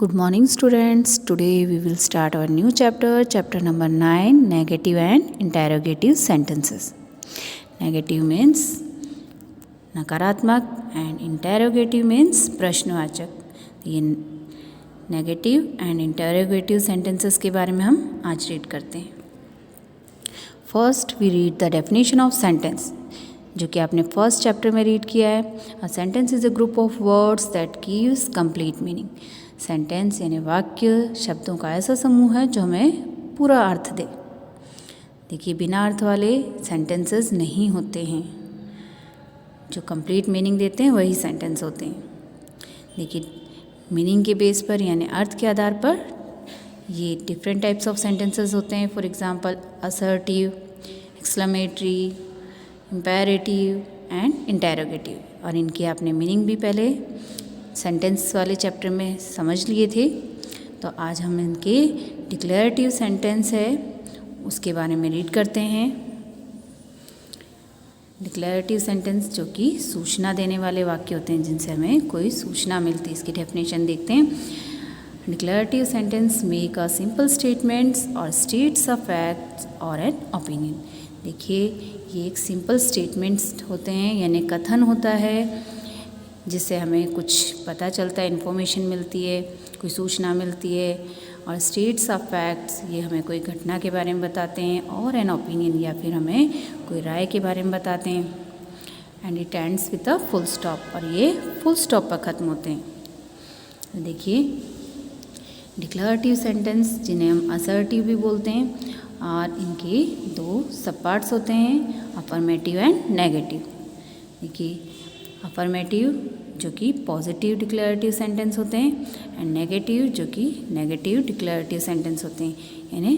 Good morning, students. Today we will start our new chapter number 9, negative and interrogative sentences. Negative means नकारात्मक and interrogative means प्रश्नवाचक। ये negative and interrogative sentences के बारे में हम आज रीड करते हैं। First we read the definition of sentence, जो कि आपने फर्स्ट चैप्टर में रीड किया है। A sentence is a group of words that gives complete meaning. Sentence यानी वाक्य शब्दों का ऐसा समूह है जो हमें पूरा अर्थ दे। देखिए, बिना अर्थ वाले सेंटेंसेस नहीं होते हैं, जो कंप्लीट मीनिंग देते हैं वही सेंटेंस होते हैं। देखिए, मीनिंग के बेस पर यानी अर्थ के आधार पर ये डिफरेंट टाइप्स ऑफ सेंटेंसेस होते हैं। For example assertive, exclamatory, imperative and interrogative. और इनकी आपने मीनिंग भी पहले सेंटेंस वाले चैप्टर में समझ लिए थे। तो आज हम इनके डिक्लेरेटिव सेंटेंस है उसके बारे में रीड करते हैं। डिक्लेरेटिव सेंटेंस जो कि सूचना देने वाले वाक्य होते हैं, जिनसे हमें कोई सूचना मिलती है। इसकी डेफिनेशन देखते हैं। Declarative sentence make a simple statements और स्टेट्स अ फैक्ट्स और एन ओपिनियन। देखिए, ये एक सिंपल स्टेटमेंट्स होते हैं, यानी कथन होता है जिससे हमें कुछ पता चलता है, इन्फॉर्मेशन मिलती है, कोई सूचना मिलती है। और स्टेट्स ऑफ फैक्ट्स, ये हमें कोई घटना के बारे में बताते हैं। और एन ओपिनियन, या फिर हमें कोई राय के बारे में बताते हैं। And it ends with a full stop, और ये फुल स्टॉप पर ख़त्म होते हैं। देखिए, डिक्लेरेटिव सेंटेंस जिन्हें हम असर्टिव भी बोलते हैं, और इनके दो सब पार्ट्स होते हैं, अफर्मेटिव एंड नेगेटिव। देखिए, अफर्मेटिव जो कि पॉजिटिव डिक्लेरेटिव सेंटेंस होते हैं, एंड नेगेटिव जो कि नेगेटिव डिक्लेरेटिव सेंटेंस होते हैं। यानी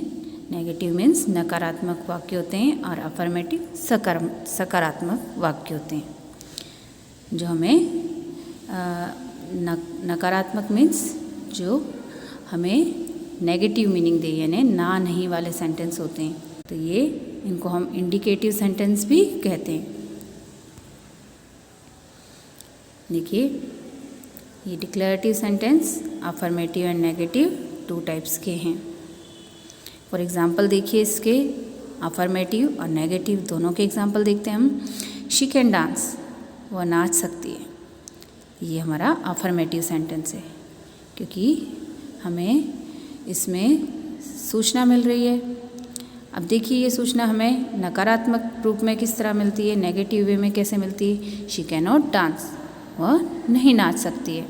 नेगेटिव मीन्स नकारात्मक वाक्य होते हैं, और अफर्मेटिव सकारात्मक वाक्य होते हैं। जो हमें नकारात्मक मीन्स जो हमें नेगेटिव मीनिंग दे, यानी ना नहीं वाले सेंटेंस होते हैं। तो ये इनको हम इंडिकेटिव सेंटेंस भी कहते हैं। देखिए, ये declarative sentence affirmative and negative two types के हैं। फॉर एग्जांपल देखिए, इसके अफर्मेटिव और नेगेटिव दोनों के एग्जांपल देखते हैं हम। शी कैन डांस, वह नाच सकती है। ये हमारा अफर्मेटिव सेंटेंस है, क्योंकि हमें इसमें सूचना मिल रही है। अब देखिए, ये सूचना हमें नकारात्मक रूप में किस तरह मिलती है, नेगेटिव वे में कैसे मिलती है। शी कैन नॉट डांस, वह नहीं नाच सकती है।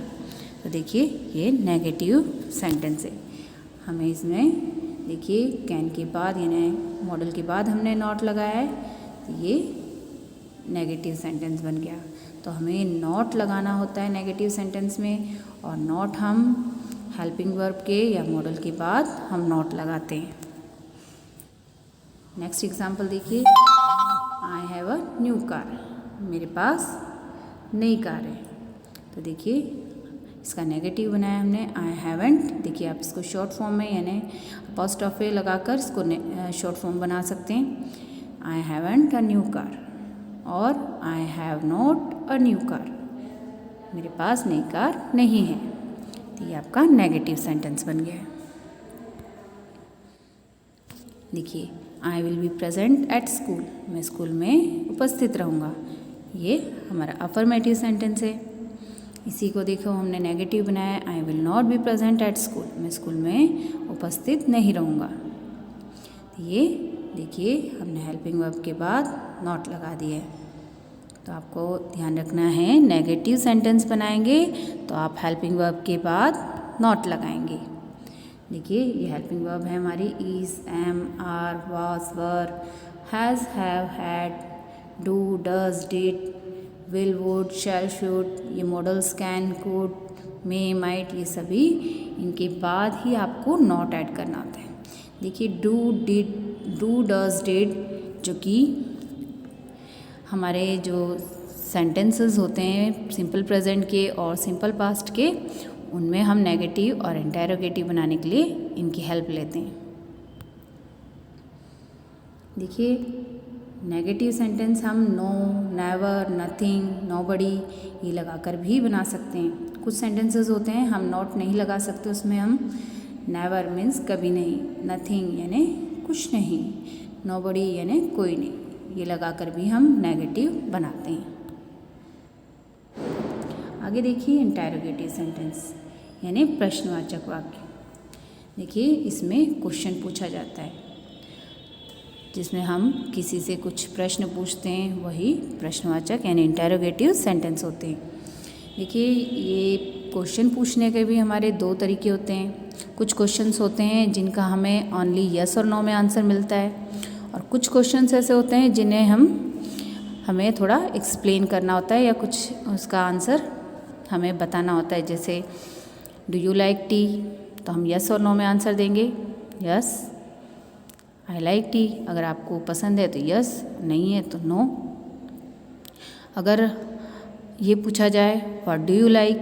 तो देखिए, ये नेगेटिव सेंटेंस है। हमें इसमें देखिए कैन के बाद यानी मॉडल के बाद हमने नॉट लगाया है, तो ये नेगेटिव सेंटेंस बन गया। तो हमें नॉट लगाना होता है नेगेटिव सेंटेंस में, और नॉट हम हेल्पिंग वर्ब के या मॉडल के बाद हम नॉट लगाते हैं। नेक्स्ट एग्जांपल देखिए, I have a new car, मेरे पास नई कार है। तो देखिए, इसका नेगेटिव बनाया हमने आई हैवेंट। देखिए, आप इसको शॉर्ट फॉर्म में यानी अपॉस्ट्रोफी लगाकर इसको शॉर्ट फॉर्म बना सकते हैं। I haven't a new car, और I have not a new car, मेरे पास नई कार नहीं है। तो ये आपका नेगेटिव सेंटेंस बन गया है। देखिए, I will be present at school, मैं स्कूल में उपस्थित रहूँगा। ये हमारा अफर्मेटिव सेंटेंस है। इसी को देखो, हमने नेगेटिव बनाया, I will not be present at school, मैं स्कूल में उपस्थित नहीं रहूँगा। ये देखिए, हमने हेल्पिंग वर्ब के बाद नॉट लगा दिया है। तो आपको ध्यान रखना है, नेगेटिव सेंटेंस बनाएंगे तो आप हेल्पिंग वर्ब के बाद नॉट लगाएंगे। देखिए, ये हेल्पिंग वर्ब है हमारी is, am, are, was, were, has, have, had, do, does, did, will, would, shall, should. ये models can, could, may, might, ये सभी इनके बाद ही आपको नॉट ऐड करना होता है। देखिए, do, did, do, does, did, जो कि हमारे जो सेंटेंसेस होते हैं सिंपल प्रेजेंट के और सिंपल पास्ट के, उनमें हम नेगेटिव और इंटेरोगेटिव बनाने के लिए इनकी हेल्प लेते हैं। देखिए, नेगेटिव सेंटेंस हम नो, नेवर, नथिंग, नोबडी ये लगाकर भी बना सकते हैं। कुछ सेंटेंसेस होते हैं हम नॉट नहीं लगा सकते, उसमें हम नेवर मीन्स कभी नहीं, नथिंग यानी कुछ नहीं, नोबडी यानी कोई नहीं, ये लगाकर भी हम नेगेटिव बनाते हैं। आगे देखिए इंटरोगेटिव सेंटेंस यानी प्रश्नवाचक वाक्य। देखिए इसमें क्वेश्चन पूछा जाता है, जिसमें हम किसी से कुछ प्रश्न पूछते हैं, वही प्रश्नवाचक यानी इंटरोगेटिव सेंटेंस होते हैं। देखिए ये क्वेश्चन पूछने के भी हमारे दो तरीके होते हैं। कुछ क्वेश्चंस होते हैं जिनका हमें ओनली यस और नो में आंसर मिलता है, और कुछ क्वेश्चंस ऐसे होते हैं जिन्हें हमें थोड़ा एक्सप्लेन करना होता है या कुछ उसका आंसर हमें बताना होता है। जैसे डू यू लाइक टी, तो हम यस और नो में आंसर देंगे, यस आई लाइक टी। अगर आपको पसंद है तो यस, नहीं है तो नो। अगर ये पूछा जाए व्हाट डू यू लाइक,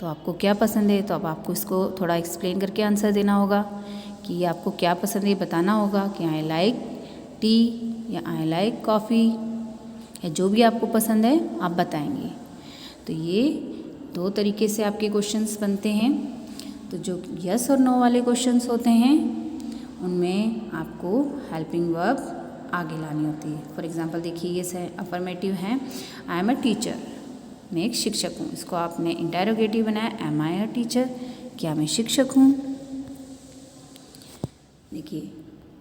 तो आपको क्या पसंद है, तो अब आपको इसको थोड़ा एक्सप्लेन करके आंसर देना होगा कि आपको क्या पसंद है, बताना होगा कि आई लाइक टी या आई लाइक कॉफ़ी, या जो भी आपको पसंद है आप बताएंगे। तो ये दो तरीके से आपके क्वेश्चंस बनते हैं। तो जो यस और नो वाले क्वेश्चंस होते हैं उनमें आपको हेल्पिंग वर्ब आगे लानी होती है। फॉर एग्जांपल देखिए ये अफर्मेटिव है, आई एम अ टीचर, मैं एक शिक्षक हूँ। इसको आपने इंटरोगेटिव बनाया, एम आई अ टीचर, क्या मैं शिक्षक हूँ। देखिए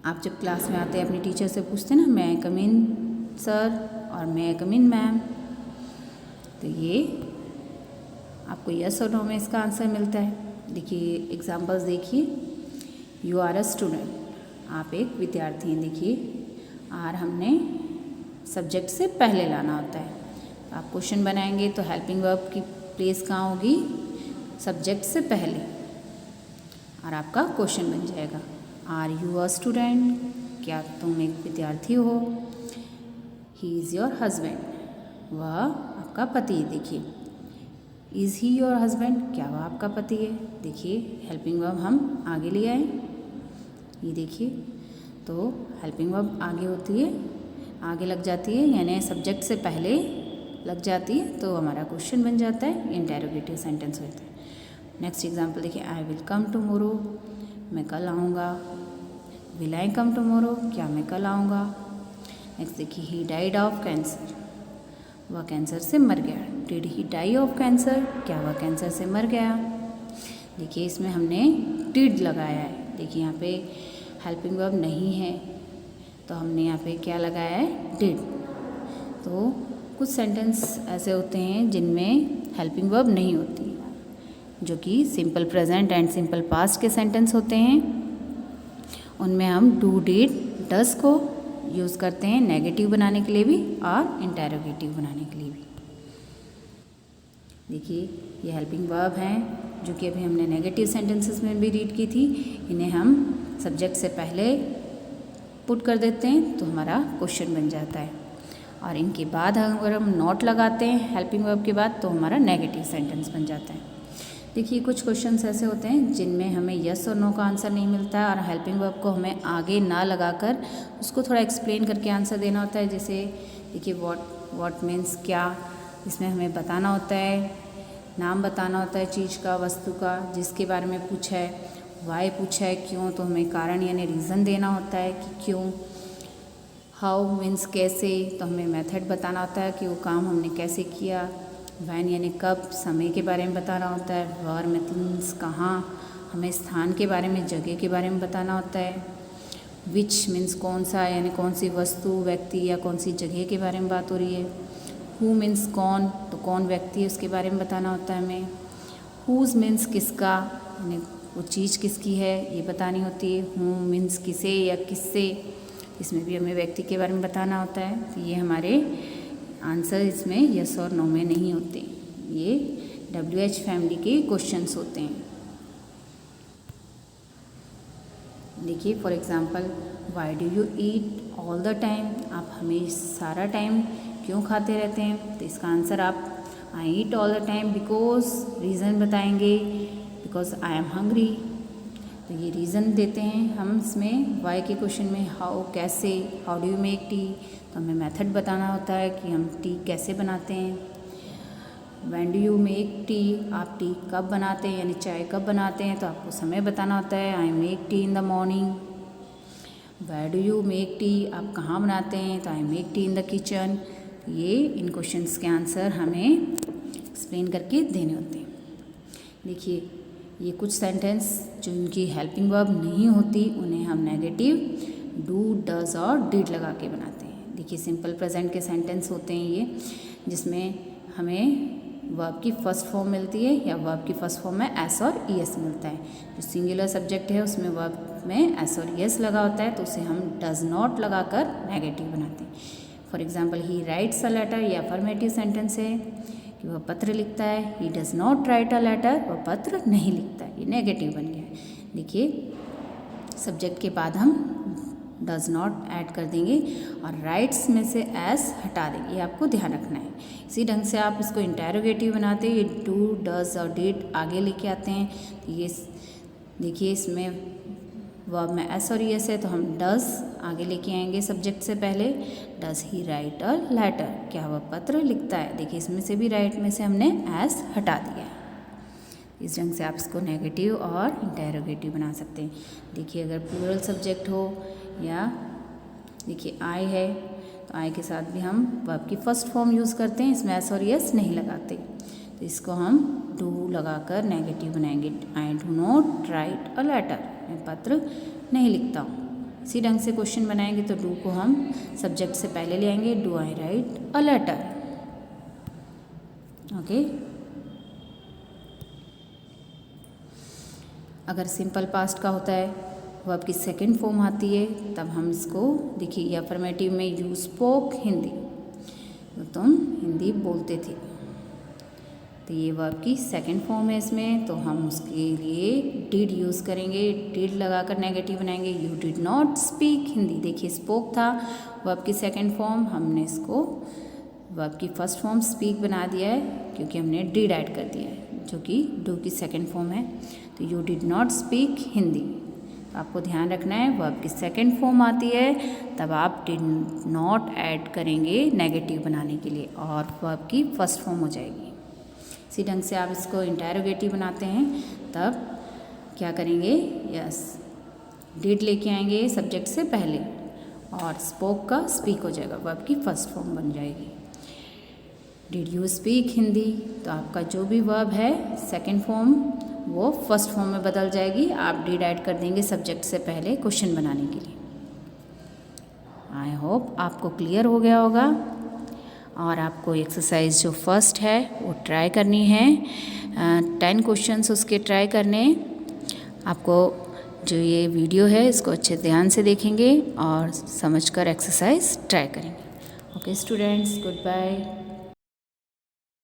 आप जब क्लास में आते हैं अपनी टीचर से पूछते हैं ना, मैं आई कम इन सर और मैं आई कम इन मैम, तो ये आपको यस और नो में इसका आंसर मिलता है। देखिए एग्जांपल्स देखिए, यू आर अ स्टूडेंट, आप एक विद्यार्थी हैं। देखिए आर हमने सब्जेक्ट से पहले लाना होता है, तो आप क्वेश्चन बनाएंगे तो हेल्पिंग वर्ब की प्लेस कहाँ होगी, सब्जेक्ट से पहले, और आपका क्वेश्चन बन जाएगा आर यू अ स्टूडेंट, क्या तुम एक विद्यार्थी हो। ही इज़ योर हस्बैंड, वह आपका पति है। देखिए इज़ ही योर हस्बैंड, क्या वह आपका पति है। देखिए हेल्पिंग वर्ब हम आगे ले आए, ये देखिए, तो हेल्पिंग वर्ब आगे होती है, आगे लग जाती है, यानी सब्जेक्ट से पहले लग जाती है, तो हमारा क्वेश्चन बन जाता है, इंटरोगेटिव सेंटेंस होता है। नेक्स्ट एग्जांपल देखिए, आई विल कम टुमारो, मैं कल आऊँगा। विल आई कम टुमारो, क्या मैं कल आऊँगा। नेक्स्ट देखिए, ही डाइड ऑफ कैंसर, वह कैंसर से मर गया। Did he die of cancer, क्या वह कैंसर से मर गया। देखिए इसमें हमने डिड लगाया है। देखिए यहाँ पे हेल्पिंग वर्ब नहीं है, तो हमने यहाँ पे क्या लगाया है, डिड। तो कुछ सेंटेंस ऐसे होते हैं जिनमें हेल्पिंग वर्ब नहीं होती, जो कि simple present and simple past के सेंटेंस होते हैं। उनमें हम डू, डिड, डस को यूज़ करते हैं नेगेटिव बनाने के लिए भी और इंटरोगेटिव बनाने के लिए भी। देखिए ये हेल्पिंग वर्ब हैं जो कि अभी हमने नेगेटिव सेंटेंसेस में भी रीड की थी। इन्हें हम सब्जेक्ट से पहले पुट कर देते हैं तो हमारा क्वेश्चन बन जाता है, और इनके बाद अगर हम नॉट लगाते हैं हेल्पिंग वर्ब के बाद तो हमारा नेगेटिव सेंटेंस बन जाता है। देखिए कुछ क्वेश्चंस ऐसे होते हैं जिनमें हमें यस और नो का आंसर नहीं मिलता है, और हेल्पिंग वर्ब को हमें आगे ना लगाकर उसको थोड़ा एक्सप्लेन करके आंसर देना होता है। जैसे देखिए व्हाट मीन्स क्या, इसमें हमें बताना होता है, नाम बताना होता है चीज़ का, वस्तु का जिसके बारे में पूछा है। वाई पूछा है क्यों, तो हमें कारण यानी रीज़न देना होता है कि क्यों। हाउ मीन्स कैसे, तो हमें मेथड बताना होता है कि वो काम हमने कैसे किया। वैन यानी कब, समय के बारे में बताना होता है। वर मीन्स कहाँ, हमें स्थान के बारे में, जगह के बारे में बताना होता है। विच मीन्स कौन सा, यानी कौन सी वस्तु, व्यक्ति या कौन सी जगह के बारे में बात हो रही है। हु मीन्स कौन, तो कौन व्यक्ति है उसके बारे में बताना होता है हमें। हुज़ मीन्स किसका, यानी वो चीज़ किसकी है ये बतानी होती है। हु मीन्स किसे या किससे, इसमें भी हमें व्यक्ति के बारे में बताना होता है। तो ये हमारे आंसर इसमें यस और नो में नहीं होते, ये WH फैमिली के क्वेश्चंस होते हैं। देखिए for example, why do you eat all the time, आप हमेशा सारा टाइम क्यों खाते रहते हैं। तो इसका आंसर आप I eat all the time because, reason बताएंगे, बिकॉज आई एम हंग्री। तो ये रीज़न देते हैं हम इसमें वाई के क्वेश्चन में। हाउ कैसे, how do you make T, तो हमें मेथड बताना होता है कि हम टी कैसे बनाते हैं। When do you make tea, आप टी कब बनाते हैं, यानी चाय कब बनाते हैं, तो आपको समय बताना होता है। I make tea in the morning. Where do you make tea, आप कहाँ बनाते हैं, तो I make tea in the kitchen. ये इन क्वेश्चंस के आंसर हमें एक्सप्लेन करके देने होते हैं। देखिए ये कुछ सेंटेंस जो इनकी हेल्पिंग वर्ब नहीं होती उन्हें हम नेगेटिव डू, डज और डिड लगा के बनाते हैं। देखिए सिंपल प्रेजेंट के सेंटेंस होते हैं ये, जिसमें हमें वर्ब की फर्स्ट फॉर्म मिलती है या वर्ब की फर्स्ट फॉर्म में एस और ई एस मिलता है। जो सिंगुलर सब्जेक्ट है उसमें वर्ब में एस और ई एस लगा होता है, तो उसे हम डज नॉट लगाकर नेगेटिव बनाते हैं। For example he writes a letter, ये अफर्मेटिव सेंटेंस है कि वह पत्र लिखता है। He does not write a letter, वह पत्र नहीं लिखता है, ये नेगेटिव बन गया है। देखिए सब्जेक्ट के बाद हम डज नॉट ऐड कर देंगे और राइट्स में से एस हटा देंगे, ये आपको ध्यान रखना है। इसी ढंग से आप इसको इंटेरोगेटिव बनाते हैं, ये डू, डज और डिड आगे लेके आते हैं। तो ये देखिए इसमें वर्ब में एस और एस है, तो हम डज आगे लेके आएंगे सब्जेक्ट से पहले। Does he write a letter, क्या वह पत्र लिखता है। देखिए इसमें से भी राइट में से हमने एस हटा दिया है। इस ढंग से आप इसको नेगेटिव और इंटेरोगेटिव बना सकते हैं। देखिए अगर प्लूरल सब्जेक्ट हो या देखिए आई है, तो आई के साथ भी हम वर्ब की फर्स्ट फॉर्म यूज़ करते हैं, इसमें एस और एस नहीं लगाते। तो इसको हम डू लगाकर नेगेटिव बनाएंगे। I do not write a letter, मैं पत्र नहीं लिखता हूँ। इसी ढंग से क्वेश्चन बनाएंगे तो डू को हम सब्जेक्ट से पहले ले आएंगे। Do I write a letter. Okay. अगर सिंपल पास्ट का होता है, वर्ब की सेकंड फॉर्म आती है, तब हम इसको देखिए ये अफर्मेटिव में यू स्पोक हिंदी, तो तुम हिंदी बोलते थे, तो ये वर्ब की सेकंड फॉर्म है इसमें, तो हम उसके लिए डिड यूज़ करेंगे। डिड लगाकर नेगेटिव बनाएंगे। You did not speak Hindi. देखिए स्पोक था वर्ब की सेकंड फॉर्म, हमने इसको वर्ब की फर्स्ट फॉर्म स्पीक बना दिया है क्योंकि हमने डिड ऐड कर दिया है जो कि डू की सेकंड फॉर्म है। तो you did not speak Hindi. तो आपको ध्यान रखना है वर्ब की सेकंड फॉर्म आती है तब आप डिड नॉट ऐड करेंगे नेगेटिव बनाने के लिए और वर्ब की फर्स्ट फॉर्म हो जाएगी। इसी ढंग से आप इसको इंटेरोगेटिव बनाते हैं, तब क्या करेंगे, यस डिड लेके आएंगे सब्जेक्ट से पहले और स्पोक का स्पीक हो जाएगा, वर्ब की फर्स्ट फॉर्म बन जाएगी। डिड यू स्पीक हिंदी, तो आपका जो भी वर्ब है सेकंड फॉर्म वो फर्स्ट फॉर्म में बदल जाएगी। आप डिड ऐड कर देंगे सब्जेक्ट से पहले क्वेश्चन बनाने के लिए। आई होप आपको क्लियर हो गया होगा और आपको एक्सरसाइज जो फर्स्ट है वो ट्राई करनी है। 10 क्वेश्चंस उसके ट्राई करने। आपको जो ये वीडियो है इसको अच्छे ध्यान से देखेंगे और समझकर एक्सरसाइज ट्राई करेंगे। Okay students, good bye.